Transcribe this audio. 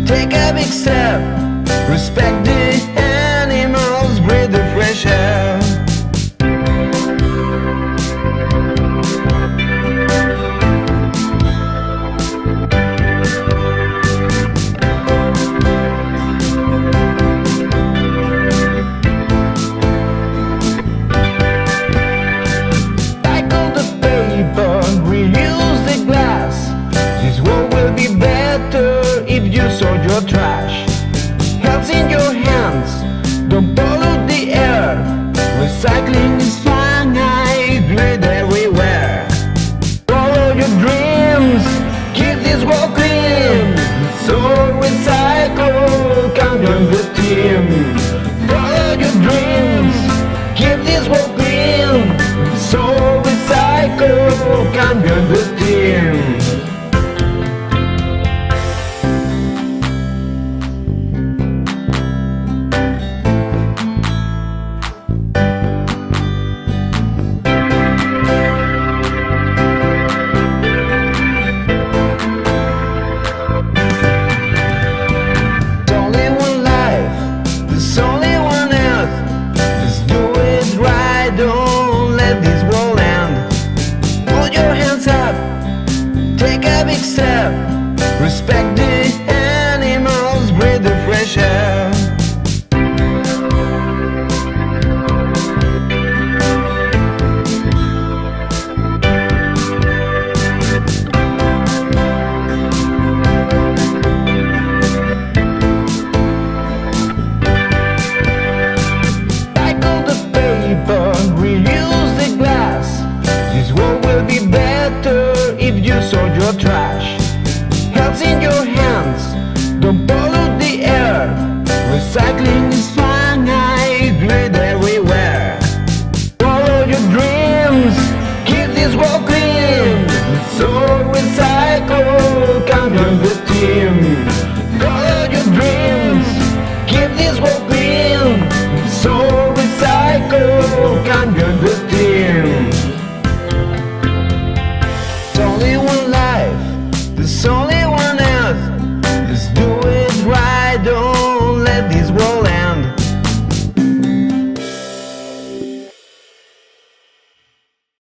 Take a big step, respect the animals, breathe the fresh air. Cycle the paper, reuse the glass. This world will be better if you sort your trash. Health's in your hands, don't pollute the air. Recycling